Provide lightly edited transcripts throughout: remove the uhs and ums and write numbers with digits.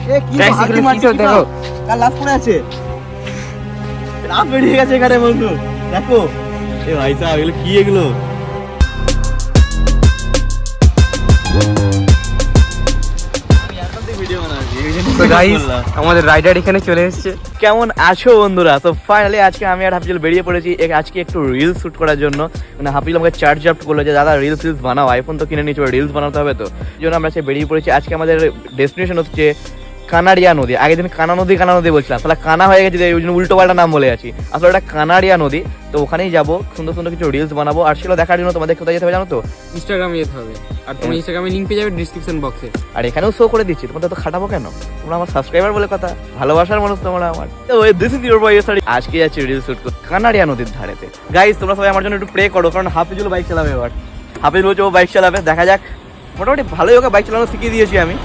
দেখো কার লাভ পড়ে আছে, লাভ বেরিয়ে গেছে এখানে বন্ধু। দেখো এ ভাই সাহেব এগুলো কি, এগুলো আমাদের রাইডার এখানে চলে এসেছে। কেমন আছো বন্ধুরা? তো ফাইনালি আজকে আমি আর হাফিজুল বেরিয়ে পড়েছি আজকে একটু রিলস শুট করার জন্য। মানে হাফিজুল আমাকে চার্জ আপ করলো যে দাদা রিলস বানাও, আইফোন তো কিনে নিচ্ছি, রিলস বানাতে হবে, তো এই জন্য আমরা বেরিয়ে পড়েছি। আজকে আমাদের ডেস্টিনেশন হচ্ছে কানাড়িয়া নদী। আগের দিন কানা নদী বলছিলাম, তাহলে কানা হয়ে গেছে, ওই জন্য উল্টো পাল্টা নাম বলে আছি। আসলে এটা কানাড়িয়া নদী। তো ওখানেই যাবো, সুন্দর সুন্দর কিছু রিলস বানাবো। আর সেগুলো দেখার জন্য তোমাদের কোথায় যেতে হবে জানো তো? ইনস্টাগ্রামে যেতে হবে। আর তোমার ইনস্টাগ্রামে লিংক পেয়ে যাবে ডিসক্রিপশন বক্সে। আর এখানেও শো করে দিচ্ছি, তোমাদের তো খাটাবো কেন? তোমরা আমার সাবস্ক্রাইবার বলে কথা, ভালোবাসার মানুষ তোমরা আমার। তো this is your boy sorry. আজকে যাচ্ছি রিলস শুট করতে কানাড়িয়া নদীর ধারেতে। গাইস তোমরা সবাই আমার জন্য একটু প্রে করো, কারণ হাফিজুল বাইক চালাবে এবার। হাফিজুল বলছে ও বাইক চালাবে, দেখা যাক। মোটামুটি ভালোই ওকে বাইক চালানো শিখিয়ে দিয়েছি আমি,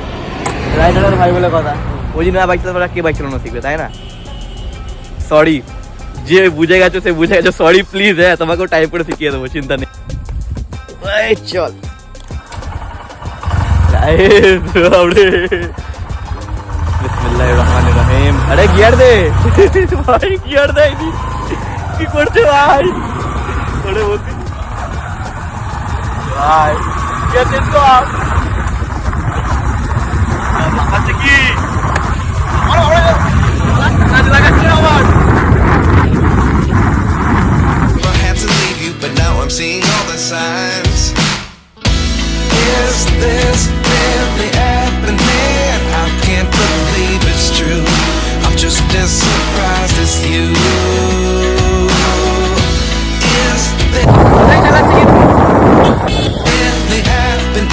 রাইডারের ভাই বলে কথা। ওই জন্য বাইক চালাবে, কে বাইক চালানো শিখবে, তাই না? সরি, যে বুঝে গেছো সে বুঝে গেছো, সরি প্লিজ। হ্যাঁ তোমাকেও টাইপ করে শিখিয়ে দেবো, চিন্তা নেই। চল বিসমিল্লাহিররহমানিররহিম। আরে গিয়ার দে ভাই, গিয়ার দেয়নি, কি করছে ভাই? ওরে বলছি ভাই গিয়ার দেন তো। আচ্ছা কি কাজ লাগাচ্ছে আমার। I had to leave you, but now I'm seeing all the signs. Is this really happening? I can't believe it's true. I'm just as surprised as you. Is this really happening?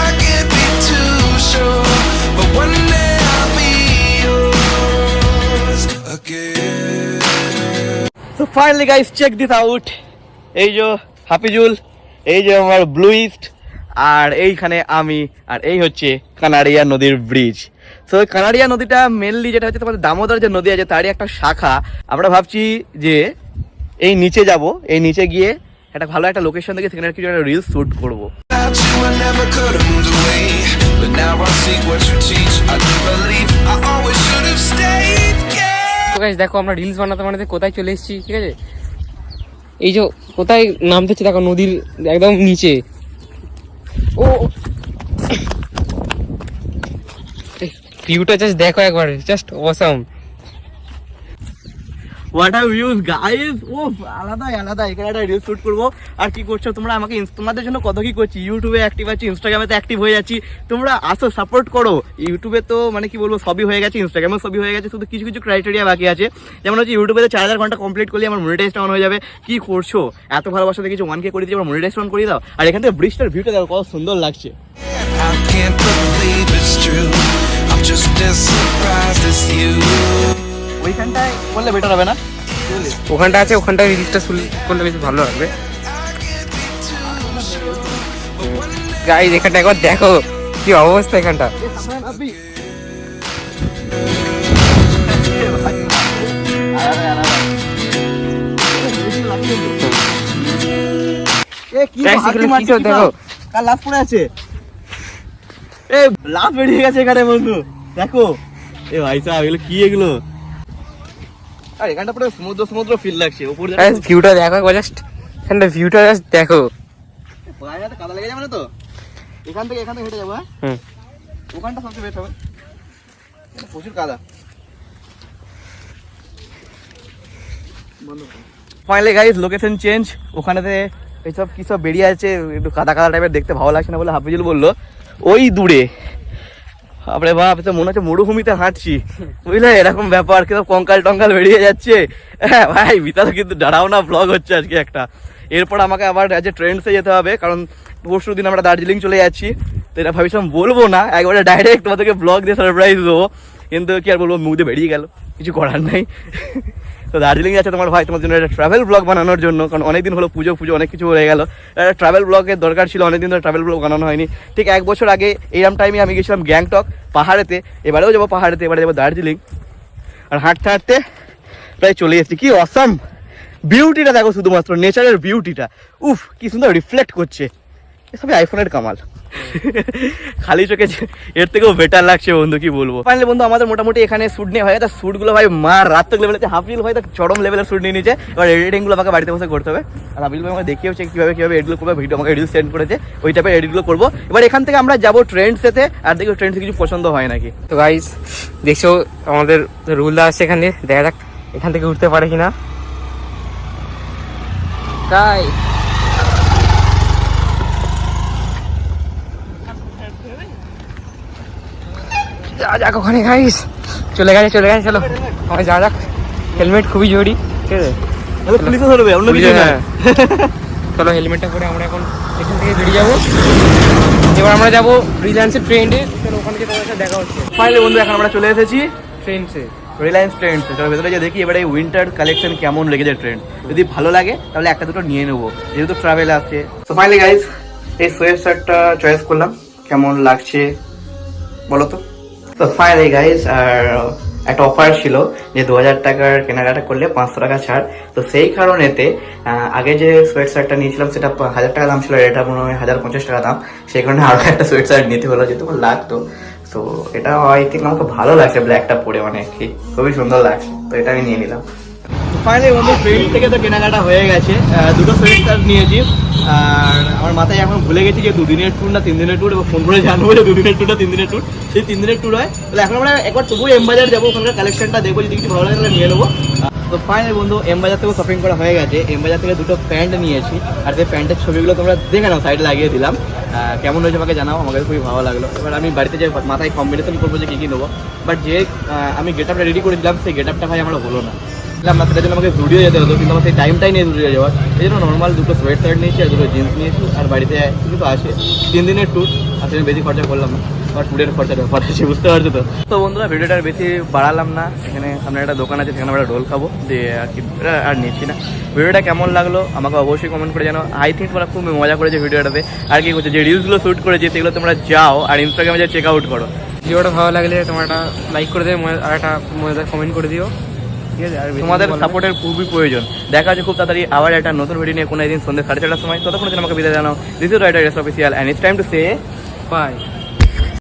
I can't be too sure, but one day I'll be yours again. So finally guys, check this out. এই যে হাফিজুল, এই যে আমার blue east, আর এইখানে আমি, আর এই হচ্ছে কানাড়িয়া নদীর ব্রিজ। তো কানাড়িয়া নদীটা মেনলি যেটা হচ্ছে তোমাদের দামোদর যে নদী আছে তারই একটা শাখা। আমরা ভাবছি যে এই নিচে যাব, এই নিচে গিয়ে একটা ভালো একটা লোকেশন থেকে সেখানে কিছু একটা রিলস শুট করবো। Without you, I never could have moved away, but now I see what you teach. I do believe I always should have stayed. Yeah. তো গাইস দেখো আমরা রিলস বানাতে কোথায় চলে এসেছি, ঠিক আছে? এই যে কোথায় নামতে হচ্ছে দেখো, নদীর একদম নিচে। ও ভিউটা জাস্ট দেখো একবার, just awesome. What are views guys, ও আলাদা। এখানে একটা রিলস শুট করবো। আর কি করছো তোমরা? আমাকে তোমাদের জন্য কত কি করছি, ইউটিউবে অ্যাক্টিভ আছি, ইনস্টাগ্রামে তো অ্যাক্টিভ হয়ে যাচ্ছি। তোমরা আসো, সাপোর্ট করো। ইউটিউবে তো মানে কি বলবো সবই হয়ে গেছে, ইনস্টাগ্রামে সবই হয়ে গেছে, শুধু কিছু কিছু ক্রাইটেরিয়া বাকি আছে। যেমন হচ্ছে ইউটিউবে 4000 ঘন্টা কমপ্লিট করলে আমার মনিটাইজটা অন হয়ে যাবে। কি করছো? এত ভালোবাসা দেখেছি 1K করে দিয়েছি, আমার মনিটাইজ অন করে দাও। আর এখান থেকে ব্রিজটার ভিউটা দেখো কত সুন্দর লাগছে। I can't believe it's true. I'm just as surprised as you. ওইখানটায় করলে বেটার হবে না? ওখানটা আছে, ওখানটায় রিলসটা করলে বেশি ভালো লাগবে। গাইস এখানটা একবার দেখো কি অবস্থা এখানটা। দেখো কার লাভ পড়ে আছে, এ লাভ বেরিয়ে গেছে এখানে বন্ধু। দেখো এ ভাই সাহেব এগুলো কি, এগুলো আর এখানটা পুরো সমুদ্র ফিল লাগছে। উপরে ভিউটা দেখো একবার, জাস্ট এখানটা ভিউটা জাস্ট দেখো। পায়ে হাতে কাদা লেগে যাবে না তো? এখান থেকে হেঁটে যাবো। হ্যাঁ ওখানটা সবচেয়ে বেস্ট হবে, প্রচুর কাদা। Finally guys location change. ওখানেতে এইসব কি সব বেরিয়ে আছে, একটু কাদা টাইপের, দেখতে ভালো লাগছে না বলে হাফিজুল বললো ওই দূরে। আপনি বাপ মনে হচ্ছে মরুভূমিতে হাঁটছি, বুঝলে এরকম ব্যাপার। কিন্তু কঙ্কাল টঙ্কাল বেরিয়ে যাচ্ছে। হ্যাঁ ভাই ভিতরে কিন্তু ডাড়াওনা ব্লগ হচ্ছে আজকে একটা। এরপর আমাকে আবার ট্রেন্ডসে যেতে হবে, কারণ পরশু দিন আমরা দার্জিলিং চলে যাচ্ছি। তো এটা ভাবছিলাম বলবো না, একবারে ডাইরেক্ট তোমাদেরকে ব্লগ দিয়ে সারপ্রাইজ দেবো, কিন্তু কি আর বলবো, মুখ দিয়ে বেরিয়ে গেল, কিছু করার নাই। তো দার্জিলিং যাচ্ছে তোমার ভাই তোমার জন্য একটা ট্রাভেল ব্লগ বানানোর জন্য, কারণ অনেকদিন হলো পুজো অনেক কিছু হয়ে গেল, একটা ট্রাভেল ব্লগের দরকার ছিল, অনেকদিন ধরে ট্রাভেল ব্লগ বানানো হয়নি। ঠিক 1 বছর আগে এইরকম টাইমে আমি গেছিলাম গ্যাংটক পাহাড়েতে, এবারেও যাবো পাহাড়েতে, এবারে যাবো দার্জিলিং। আর হাঁটতে প্রায় চলে এসেছি। কি অসাম বিউটিটা দেখো, শুধুমাত্র নেচারের বিউটিটা, উফ কি সুন্দর রিফ্লেক্ট করছে। এসবই আইফোনের কামাল। খালি চোখে এর থেকেও বেটার লাগছে বন্ধু, কি বলবো। ফাইনালি বন্ধু আমাদের মোটামুটি এখানে শুট নিয়ে হয়, তার শুটগুলো ভাই মারাত্মক লেভেলের, হাফিল ভাই তার চরম লেভেলের শুট নিয়ে নিয়েছে। এবার এডিটিংগুলো আমাকে বাড়িতে বসে করতে হবে, আর হাফিল ভাই আমাকে দেখিয়েছে কিভাবে এডিটগুলো করবে, ভিডিও আমাকে এডিট সেন্ড করেছে, ওই টাইপের এডিটগুলো করবো। এবার এখান থেকে আমরা যাবো ট্রেন্ডসেতে, আর দেখি ট্রেন্ডসে কিছু পছন্দ হয় নাকি। তো গাইস দেখছো আমাদের রুলদা আছে এখানে, দেখা যাক এখান থেকে উঠতে পারে কিনা। তাই যা যাক ওখানে গাইস, চলে গেছে চলো আমায় যা যাক। হেলমেট খুবই জরুরি, ঠিক আছে? পুলিশও ধরবে, অন্য কিছু না। চলো হেলমেটটা পরে আমরা এখন এখান থেকে বেরিয়ে যাবো। এবার আমরা যাবো রিলায়েন্সের ট্রেন্ডে, চলো ওখানে গিয়ে তোমার সাথে দেখা হচ্ছে। ফাইনালি বন্ধু এখন আমরা চলে এসেছি ট্রেন্ডসে, রিলায়েন্স ট্রেন্ডস। চলো ভেতরে যে দেখি এবার এই উইন্টার কালেকশন কেমন লেগেছে ট্রেন্ড, যদি ভালো লাগে তাহলে একটা দুটো নিয়ে নেবো, যেহেতু ট্রাভেল আসছে। তো ফাইনালি গাইস এই সোয়েট শার্টটা চয়েস করলাম, কেমন লাগছে বলো তো। তো ফাইনালি গাইস আর একটা অফার ছিল যে 2000 টাকার কেনাকাটা করলে 500 টাকা ছাড়। তো সেই কারণেতে আগে যে সোয়েট শার্টটা নিয়েছিলাম সেটা 1000 টাকা দাম ছিল, এটা মনে হয় 1050 টাকা দাম। সেই কারণে আরো একটা সোয়েট শার্ট নিতে হলো, যেহেতু আমার লাগতো। তো এটা আই থিঙ্ক আমাকে ভালো লাগছে, ব্ল্যাকটা পরে মানে খুবই সুন্দর লাগছে, তো এটা আমি নিয়ে নিলাম। ফাইনালি বন্ধু ট্রেন থেকে তো কেনাকাটা হয়ে গেছে, দুটো সোয়েট শার্ট নিয়েছি। আর আমার মাথায় এখন ভুলে গেছি যে 2 দিনের ট্যুর না 3 দিনের ট্যুর, এবং ফোন করে জানবো যে 2 দিনের ট্যুর না 3 দিনের ট্যুর। সেই 3 দিনের ট্যুর হয়, তাহলে এখন আমরা একবার তবুও এম বাজার যাবো, ওখানকার কালেকশনটা দেখবো, যদি কিছু ভালো লাগে তাহলে নিয়ে নেবো। তো ফাইনালি বন্ধু এম বাজার থেকে শপিং করা হয়ে গেছে। এম বাজার থেকে দুটো প্যান্ট নিয়েছি, আর সেই প্যান্টের ছবিগুলো তোমরা দেখে নাও, সাইডে লাগিয়ে দিলাম। কেমন হয়েছে আমাকে জানাও, আমাকে খুবই ভালো লাগলো। এবার আমি বাড়িতে যে মাথায় কম্বিনেশন করবো যে কী কী নেবো, বাট যে আমি গেট আপটা রেডি করে দিলাম সেই গেট আপটা ভাই আমার হলো না। না সেটার জন্য আমাকে স্টুডিও যেতে হতো, কিন্তু আমার সেই টাইমটাই নেই স্টুডিও যাওয়ার। এই জন্য নর্মাল দুটো সোয়েট শার্ট নিয়েছি আর দুটো জিন্স নিয়েছি, আর বাড়িতে কিছু তো আছে। 3 দিনের ট্যুর, আর সেখানে বেশি খরচা করলাম না, আমার ট্যুরের খরচাটা আছে, বুঝতে পারছো তো। তো বন্ধুরা ভিডিওটা বেশি বাড়ালাম না, সেখানে সামনে একটা দোকান আছে, সেখানে আমরা রোল খাবো দিয়ে আর কি আর নিচ্ছি না। ভিডিওটা কেমন লাগলো আমাকে অবশ্যই কমেন্ট করে জানো। আই থিঙ্ক তোমরা খুব মজা করেছে ভিডিওটাতে। আর কি করছে যে রিলসগুলো শ্যুট করেছে সেগুলো তোমরা যাও আর ইনস্টাগ্রামে যা চেক আউট করো। ভিডিওটা ভালো লাগলে তোমরা একটা লাইক করে দেবে আর একটা মজাদার কমেন্ট করে দিও, ঠিক আছে? আর তোমাদের সাপোর্টের খুবই প্রয়োজন। দেখা হচ্ছে খুব তাড়াতাড়ি আবার একটা নতুন ভিডিও নিয়ে কোনো একদিন সন্ধ্যে 4:30টার সময়। ততক্ষণ আমাকে বিদায় জানাও। This is writer official and it's time to say by.